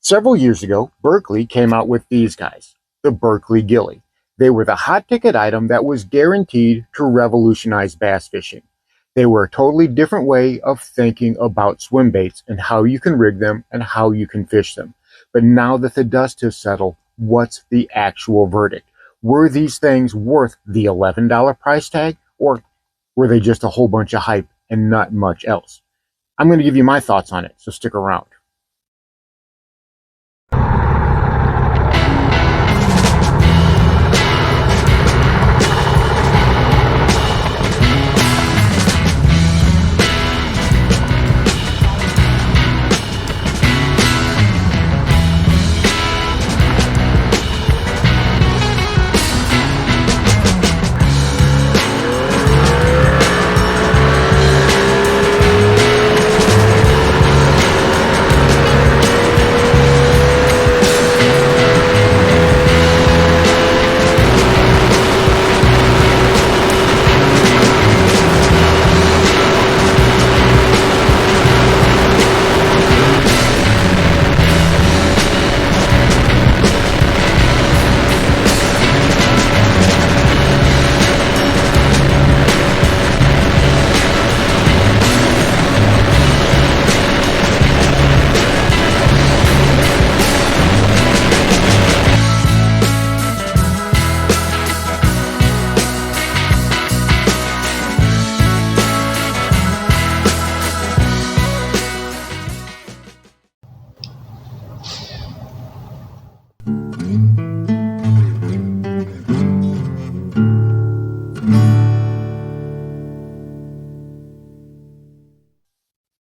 Several years ago, Berkley came out with these guys, the Berkley Gilly. They were the hot ticket item that was guaranteed to revolutionize bass fishing. They were a totally different way of thinking about swim baits and how you can rig them and how you can fish them. But now that the dust has settled, what's the actual verdict? Were these things worth the $11 price tag, or were they just a whole bunch of hype and not much else? I'm going to give you my thoughts on it, so stick around.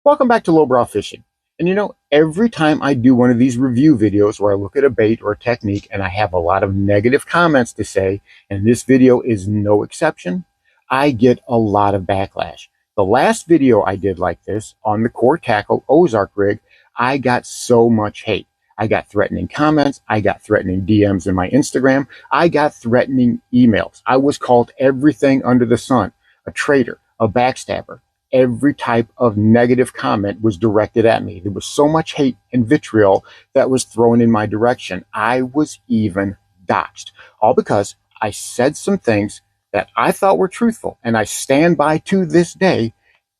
Welcome back to Lowbrow Fishing. And every time I do one of these review videos where I look at a bait or a technique and I have a lot of negative comments to say, and this video is no exception, I get a lot of backlash. The last video I did like this on the Core Tackle Ozark rig, I got so much hate. I got threatening comments. I got threatening DMs in my Instagram. I got threatening emails. I was called everything under the sun, a traitor, a backstabber. Every type of negative comment was directed at me. There was so much hate and vitriol that was thrown in my direction. I was even doxxed, all because I said some things that I thought were truthful, and I stand by to this day.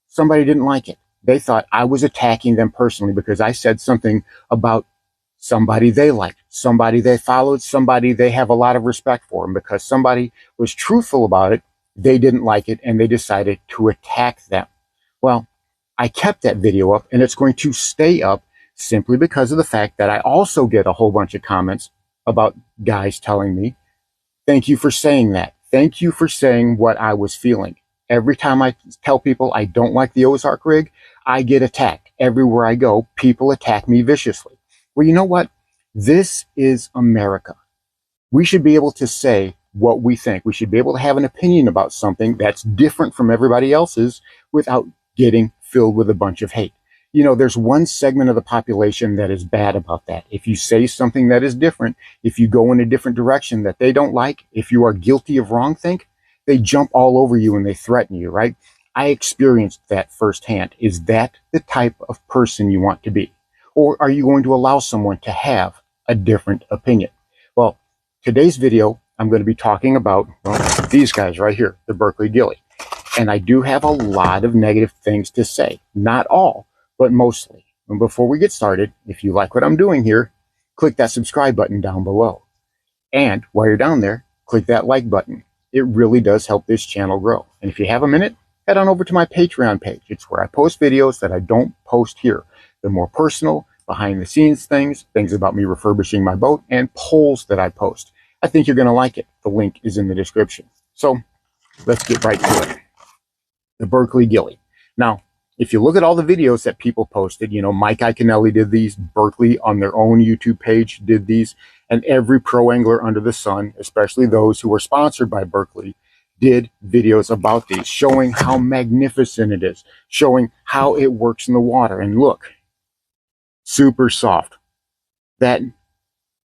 Somebody didn't like it. They thought I was attacking them personally because I said something about somebody they liked, somebody they followed, somebody they have a lot of respect for. And because somebody was truthful about it, they didn't like it and they decided to attack them. Well, I kept that video up and it's going to stay up simply because of the fact that I also get a whole bunch of comments about guys telling me, thank you for saying that. Thank you for saying what I was feeling. Every time I tell people I don't like the Ozark rig, I get attacked. Everywhere I go, people attack me viciously. Well, you know what? This is America. We should be able to say what we think. We should be able to have an opinion about something that's different from everybody else's without getting filled with a bunch of hate. There's one segment of the population that is bad about that. If you say something that is different, if you go in a different direction that they don't like, if you are guilty of wrongthink, they jump all over you and they threaten you, right? I experienced that firsthand. Is that the type of person you want to be? Or are you going to allow someone to have a different opinion? Well, today's video, I'm going to be talking about these guys right here, the Berkley Gilly. And I do have a lot of negative things to say. Not all, but mostly. And before we get started, if you like what I'm doing here, click that subscribe button down below. And while you're down there, click that like button. It really does help this channel grow. And if you have a minute, head on over to my Patreon page. It's where I post videos that I don't post here. They're more personal, behind the scenes things about me refurbishing my boat, and polls that I post. I think you're going to like it. The link is in the description. So let's get right to it. The Berkley Gilly. Now, if you look at all the videos that people posted, Mike Iaconelli did these, Berkley on their own YouTube page did these, and every pro angler under the sun, especially those who were sponsored by Berkley, did videos about these, showing how magnificent it is, showing how it works in the water. And look, super soft. That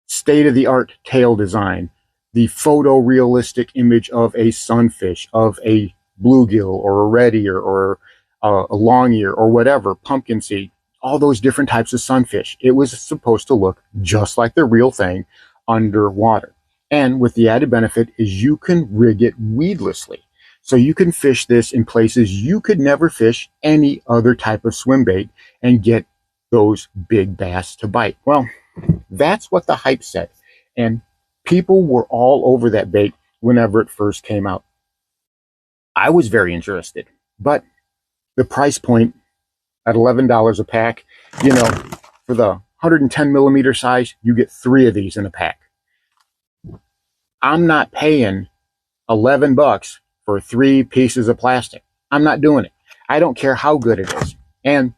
state-of-the-art tail design, the photorealistic image of a sunfish, of a bluegill or a red ear or a long ear or whatever, pumpkin seed, all those different types of sunfish. It was supposed to look just like the real thing underwater. And with the added benefit is you can rig it weedlessly. So you can fish this in places you could never fish any other type of swim bait and get those big bass to bite. Well, that's what the hype said. And people were all over that bait whenever it first came out. I was very interested, but the price point at $11 a pack, you know, for the 110 millimeter size, you get 3 of these in a pack. I'm not paying 11 bucks for 3 pieces of plastic. I'm not doing it. I don't care how good it is. And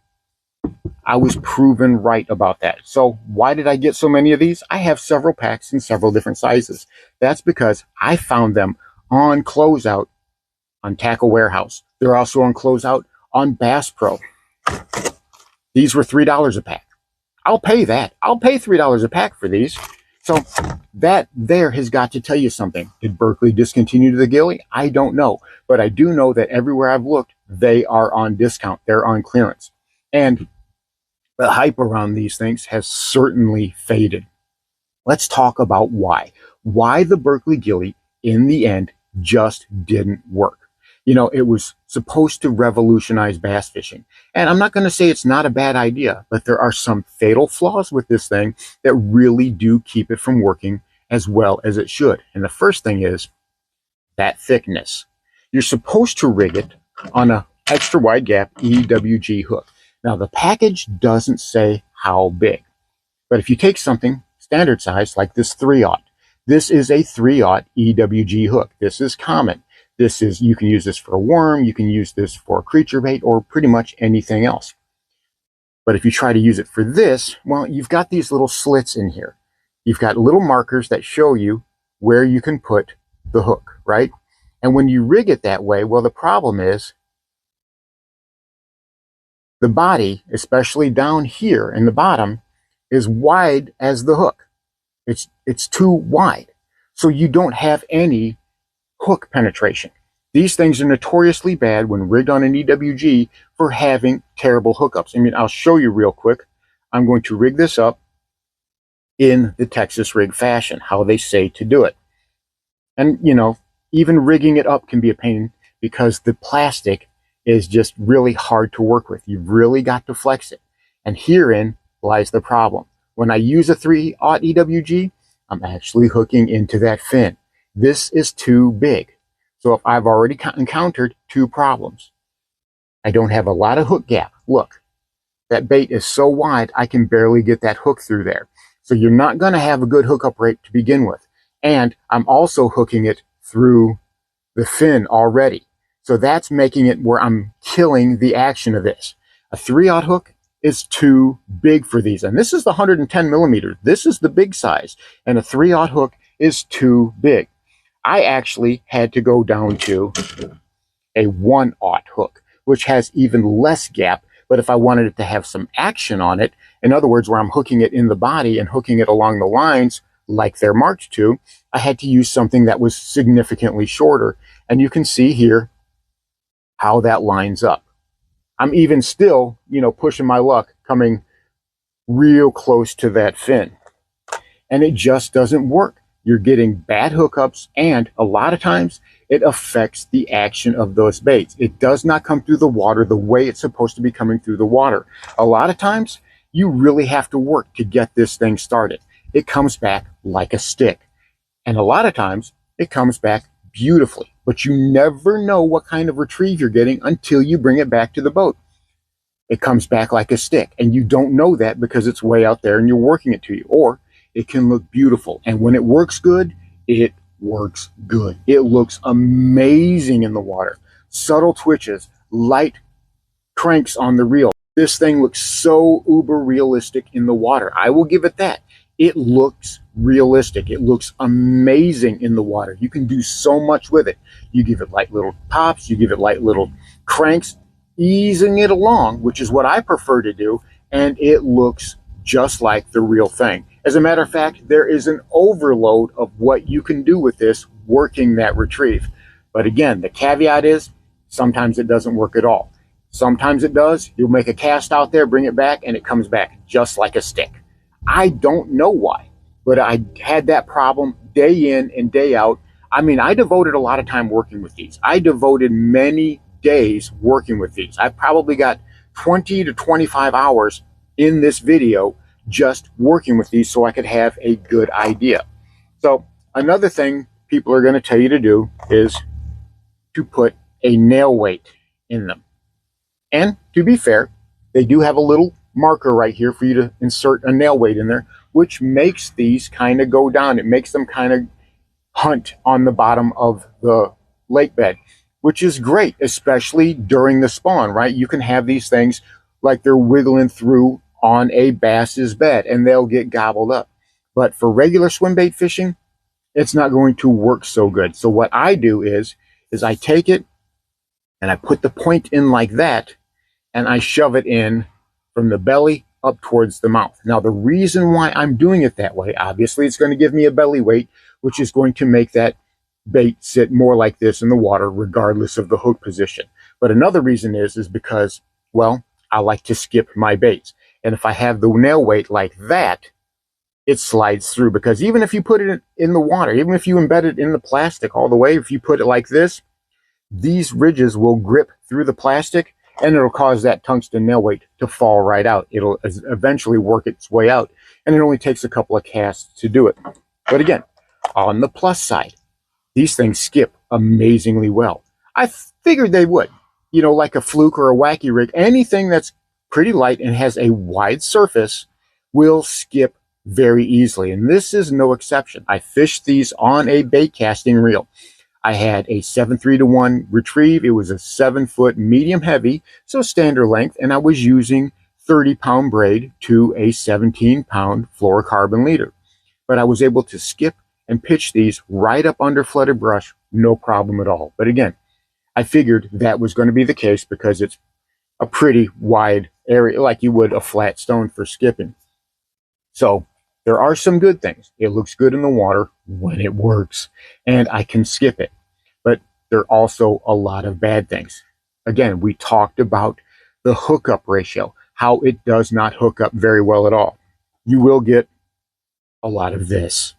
I was proven right about that. So why did I get so many of these? I have several packs in several different sizes. That's because I found them on closeout on Tackle Warehouse. They're also on closeout on Bass Pro. These were $3 a pack. I'll pay that. I'll pay $3 a pack for these. So that there has got to tell you something. Did Berkley discontinue the Gilly? I don't know. But I do know that everywhere I've looked, they are on discount. They're on clearance. And the hype around these things has certainly faded. Let's talk about why. Why the Berkley Gilly, in the end, just didn't work. You know, it was supposed to revolutionize bass fishing. And I'm not going to say it's not a bad idea, but there are some fatal flaws with this thing that really do keep it from working as well as it should. And the first thing is that thickness. You're supposed to rig it on an extra wide gap EWG hook. Now, the package doesn't say how big, but if you take something standard size like this 3/0, this is a 3/0 EWG hook. This is common. This is, you can use this for a worm, you can use this for a creature bait, or pretty much anything else. But if you try to use it for this, well, you've got these little slits in here. You've got little markers that show you where you can put the hook, right? And when you rig it that way, well, the problem is the body, especially down here in the bottom, is wide as the hook. It's too wide. So you don't have any hook penetration. These things are notoriously bad when rigged on an EWG for having terrible hookups. I mean, I'll show you real quick. I'm going to rig this up in the Texas rig fashion, how they say to do it. And, you know, even rigging it up can be a pain because the plastic is just really hard to work with. You've really got to flex it. And herein lies the problem. When I use a 3/0 EWG, I'm actually hooking into that fin. This is too big. So if I've already encountered 2 problems. I don't have a lot of hook gap. Look, that bait is so wide, I can barely get that hook through there. So you're not going to have a good hookup rate to begin with. And I'm also hooking it through the fin already. So that's making it where I'm killing the action of this. A 3/0 hook is too big for these. And this is the 110 millimeter. This is the big size. And a 3/0 hook is too big. I actually had to go down to a 1/0 hook, which has even less gap. But if I wanted it to have some action on it, in other words, where I'm hooking it in the body and hooking it along the lines like they're marked to, I had to use something that was significantly shorter. And you can see here how that lines up. I'm even still, you know, pushing my luck, coming real close to that fin. And it just doesn't work. You're getting bad hookups, and a lot of times it affects the action of those baits. It does not come through the water the way it's supposed to be coming through the water. A lot of times you really have to work to get this thing started. It comes back like a stick. And a lot of times it comes back beautifully, but you never know what kind of retrieve you're getting until you bring it back to the boat. It comes back like a stick, and you don't know that because it's way out there and you're working it to you. Or it can look beautiful, and when it works good, it works good. It looks amazing in the water. Subtle twitches, light cranks on the reel. This thing looks so uber realistic in the water. I will give it that. It looks realistic. It looks amazing in the water. You can do so much with it. You give it light little pops, you give it light little cranks, easing it along, which is what I prefer to do, and it looks just like the real thing. As a matter of fact, there is an overload of what you can do with this working that retrieve. But again, the caveat is sometimes it doesn't work at all. Sometimes it does. You'll make a cast out there, bring it back, and it comes back just like a stick. I don't know why, but I had that problem day in and day out. I mean, I devoted a lot of time working with these. I devoted many days working with these. I probably got 20 to 25 hours in this video just working with these so I could have a good idea. So another thing people are going to tell you to do is to put a nail weight in them. And to be fair, they do have a little marker right here for you to insert a nail weight in there, which makes these kind of go down. It makes them kind of hunt on the bottom of the lake bed, which is great, especially during the spawn, right? You can have these things like they're wiggling through on a bass's bed and they'll get gobbled up. But for regular swim bait fishing, it's not going to work so good. So what I do is I take it and I put the point in like that, and I shove it in from the belly up towards the mouth. Now, the reason why I'm doing it that way, obviously, it's going to give me a belly weight, which is going to make that bait sit more like this in the water, regardless of the hook position. But another reason is because, well, I like to skip my baits. And if I have the nail weight like that, it slides through, because even if you put it in the water, even if you embed it in the plastic all the way, if you put it like this, these ridges will grip through the plastic and it'll cause that tungsten nail weight to fall right out. It'll eventually work its way out, and it only takes a couple of casts to do it. But again, on the plus side, these things skip amazingly well. I figured they would. You know, like a fluke or a wacky rig, anything that's pretty light and has a wide surface will skip very easily. And this is no exception. I fished these on a bait casting reel. I had a 7.3-to-1 retrieve. It was a 7-foot medium heavy, so standard length, and I was using 30-pound braid to a 17-pound fluorocarbon leader. But I was able to skip and pitch these right up under flooded brush, no problem at all. But again, I figured that was going to be the case because it's a pretty wide area, like you would a flat stone for skipping. So there are some good things. It looks good in the water when it works, and I can skip it. But there are also a lot of bad things. Again, we talked about the hookup ratio, how it does not hook up very well at all. You will get a lot of this,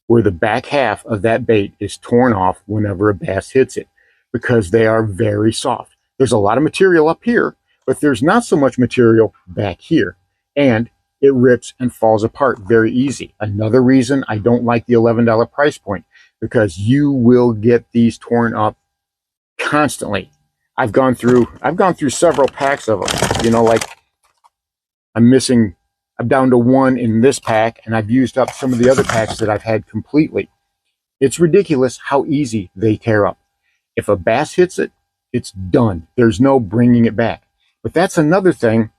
where the back half of that bait is torn off whenever a bass hits it, because they are very soft. There's a lot of material up here, but there's not so much material back here. And it rips and falls apart very easy. Another reason I don't like the $11 price point, because you will get these torn up constantly. I've gone through several packs of them. You know, like I'm down to one in this pack, and I've used up some of the other packs that I've had completely. It's ridiculous how easy they tear up. If a bass hits it, it's done. There's no bringing it back. But that's another thing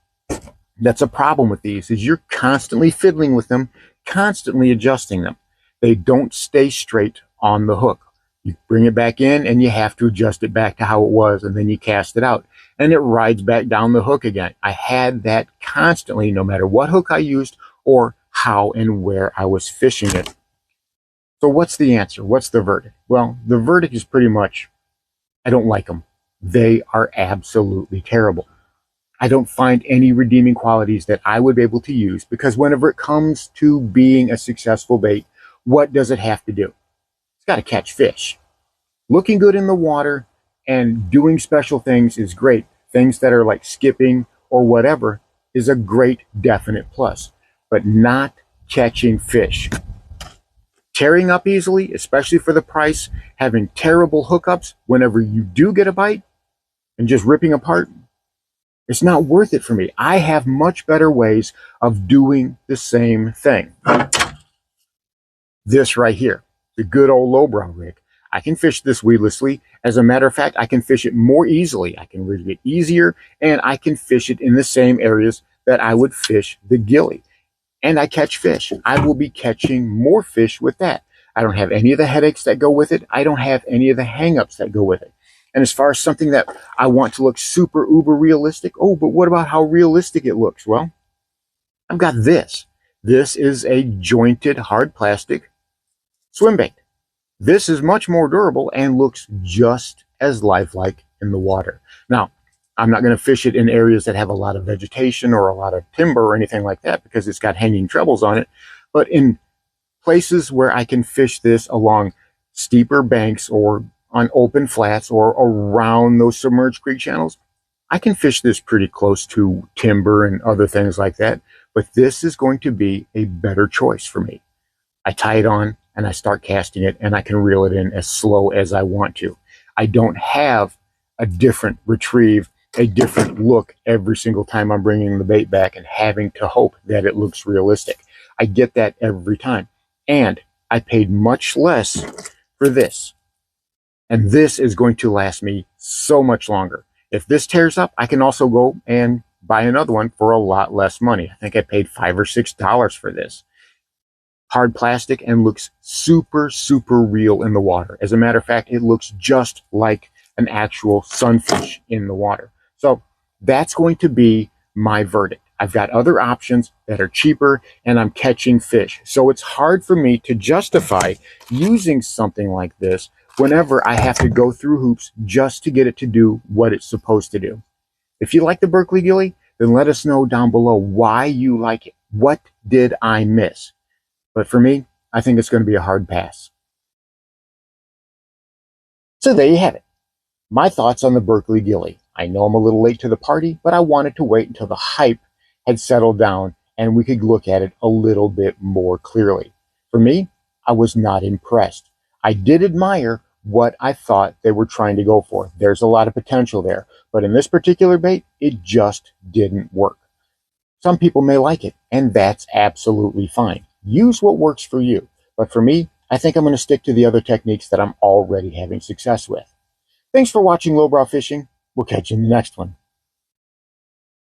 that's a problem with these, is you're constantly fiddling with them, constantly adjusting them. They don't stay straight on the hook. You bring it back in and you have to adjust it back to how it was, and then you cast it out and it rides back down the hook again. I had that constantly, no matter what hook I used or how and where I was fishing it. So what's the answer? What's the verdict? Well, the verdict is pretty much, I don't like them. They are absolutely terrible. I don't find any redeeming qualities that I would be able to use, because whenever it comes to being a successful bait, what does it have to do? It's got to catch fish. Looking good in the water and doing special things is great. Things that are like skipping or whatever is a great definite plus, but not catching fish. Tearing up easily, especially for the price, having terrible hookups whenever you do get a bite, and just ripping apart, it's not worth it for me. I have much better ways of doing the same thing. This right here, the good old lowbrow rig. I can fish this weedlessly. As a matter of fact, I can fish it more easily. I can rig it easier, and I can fish it in the same areas that I would fish the Gilly. And I catch fish. I will be catching more fish with that. I don't have any of the headaches that go with it. I don't have any of the hangups that go with it. And as far as something that I want to look super uber realistic, oh, but what about how realistic it looks? Well, I've got this. This is a jointed hard plastic swim bait. This is much more durable and looks just as lifelike in the water. Now, I'm not going to fish it in areas that have a lot of vegetation or a lot of timber or anything like that because it's got hanging trebles on it. But in places where I can fish this along steeper banks or on open flats or around those submerged creek channels, I can fish this pretty close to timber and other things like that. But this is going to be a better choice for me. I tie it on and I start casting it, and I can reel it in as slow as I want to. I don't have a different retrieve, a different look every single time I'm bringing the bait back and having to hope that it looks realistic. I get that every time. And I paid much less for this. And this is going to last me so much longer. If this tears up, I can also go and buy another one for a lot less money. I think I paid $5 or $6 for this. Hard plastic and looks super, super real in the water. As a matter of fact, it looks just like an actual sunfish in the water. So that's going to be my verdict. I've got other options that are cheaper and I'm catching fish. So it's hard for me to justify using something like this whenever I have to go through hoops just to get it to do what it's supposed to do. If you like the Berkley Gilly, then let us know down below why you like it. What did I miss? But for me, I think it's going to be a hard pass. So there you have it. My thoughts on the Berkley Gilly. I know I'm a little late to the party, but I wanted to wait until the hype had settled down and we could look at it a little bit more clearly. For me, I was not impressed. I did admire what I thought they were trying to go for. There's a lot of potential there, but in this particular bait, it just didn't work. Some people may like it, and that's absolutely fine. Use what works for you. But for me, I think I'm going to stick to the other techniques that I'm already having success with. Thanks for watching Lowbrow Fishing. We'll catch you in the next one.